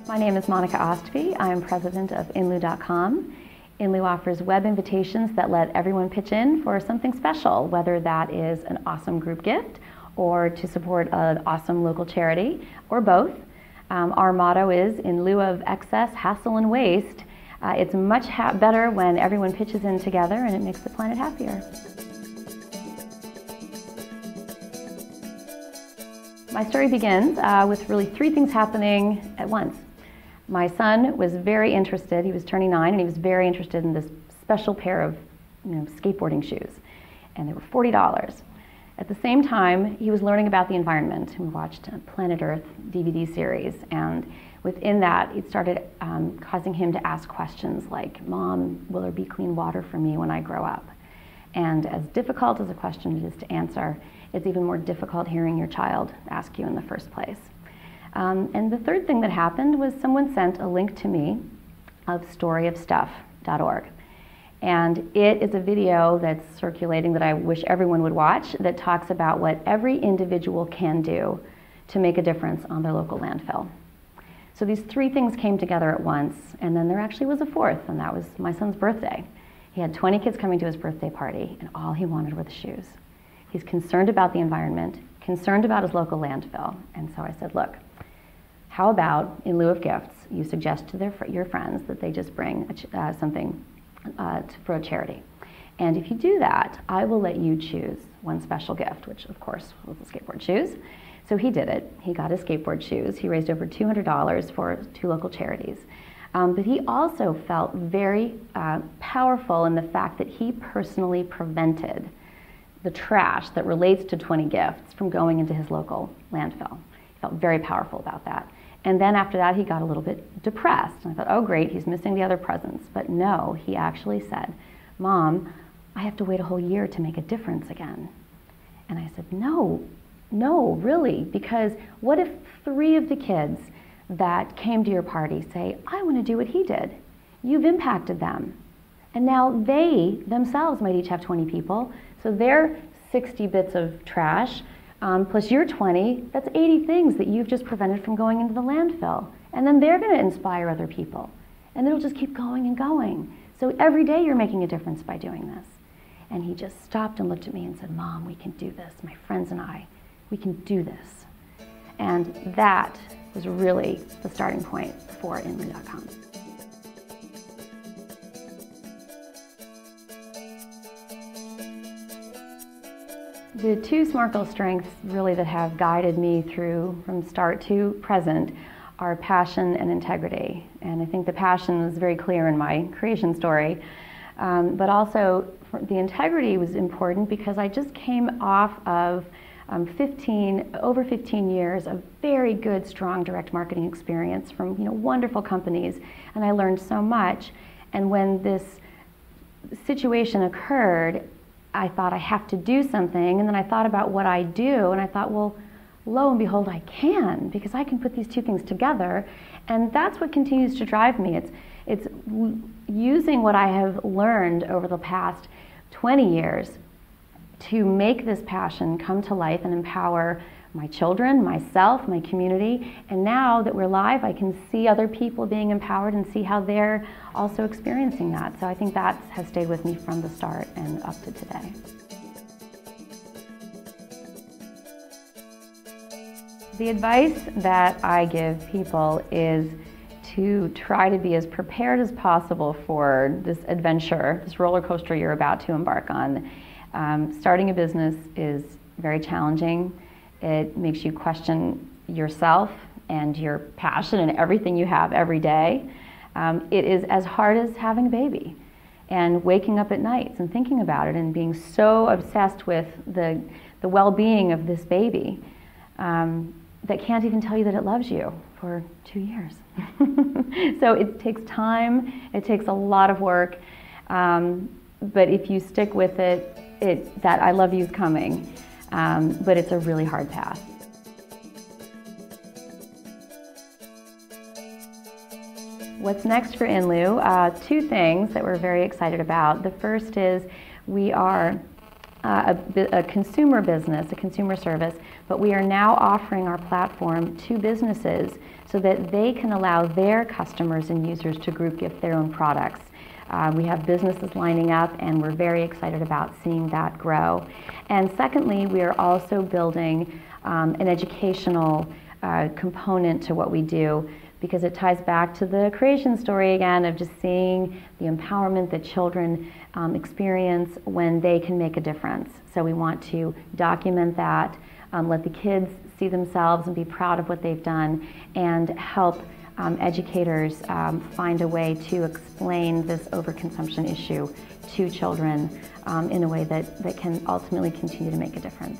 My name is Monica Ostby. I am president of inlu.com. Inlu offers web invitations that let everyone pitch in for something special, whether that is an awesome group gift or to support an awesome local charity, or both. Our motto is, in lieu of excess, hassle, and waste, it's much better when everyone pitches in together and it makes the planet happier. My story begins with really three things happening at once. My son was very interested, he was turning 9, and he was very interested in this special pair of skateboarding shoes, and they were $40. At the same time, he was learning about the environment. We watched a Planet Earth DVD series, and within that, it started causing him to ask questions like, "Mom, will there be clean water for me when I grow up?" And as difficult as a question it is to answer, it's even more difficult hearing your child ask you in the first place. And the third thing that happened was someone sent a link to me of storyofstuff.org. And it is a video that's circulating that I wish everyone would watch that talks about what every individual can do to make a difference on their local landfill. So these three things came together at once, and then there actually was a fourth, and that was my son's birthday. He had 20 kids coming to his birthday party, and all he wanted were the shoes. He's concerned about the environment, concerned about his local landfill, and so I said, look, how about, in lieu of gifts, you suggest to your friends that they just bring something for a charity. And if you do that, I will let you choose one special gift, which of course was the skateboard shoes. So he did it. He got his skateboard shoes. He raised over $200 for 2 local charities. But he also felt very powerful in the fact that he personally prevented the trash that relates to 20 gifts from going into his local landfill. He felt very powerful about that. And then after that, he got a little bit depressed. And I thought, oh great, he's missing the other presents. But no, he actually said, "Mom, I have to wait a whole year to make a difference again." And I said, no, really, because what if 3 of the kids that came to your party say, "I want to do what he did"? You've impacted them. And now they themselves might each have 20 people, so their 60 bits of trash, plus your 20, that's 80 things that you've just prevented from going into the landfill. And then they're going to inspire other people. And it'll just keep going and going. So every day you're making a difference by doing this. And he just stopped and looked at me and said, "Mom, we can do this. My friends and I, we can do this." And that was really the starting point for inlu.com. The 2 SmartGirls strengths really that have guided me through from start to present are passion and integrity. And I think the passion was very clear in my creation story, but also the integrity was important because I just came off of over 15 years of very good, strong direct marketing experience from wonderful companies, and I learned so much. And when this situation occurred, I thought I have to do something, and then I thought about what I do, and I thought, well, lo and behold, I can, because I can put these 2 things together, and that's what continues to drive me. It's using what I have learned over the past 20 years to make this passion come to life and empower my children, myself, my community, and now that we're live, I can see other people being empowered and see how they're also experiencing that. So I think that has stayed with me from the start and up to today. The advice that I give people is to try to be as prepared as possible for this adventure, this roller coaster you're about to embark on. Starting a business is very challenging. It makes you question yourself and your passion and everything you have every day. It is as hard as having a baby and waking up at nights and thinking about it and being so obsessed with the well-being of this baby that can't even tell you that it loves you for 2 years. So it takes time, it takes a lot of work, but if you stick with it, that I love you is coming. But it's a really hard path. What's next for Inlu? 2 things that we're very excited about. The first is we are a consumer business, a consumer service, but we are now offering our platform to businesses so that they can allow their customers and users to group gift their own products. We have businesses lining up, and we're very excited about seeing that grow. And secondly, we are also building an educational component to what we do, because it ties back to the creation story again of just seeing the empowerment that children experience when they can make a difference. So we want to document that, let the kids see themselves and be proud of what they've done, and help educators find a way to explain this overconsumption issue to children in a way that can ultimately continue to make a difference.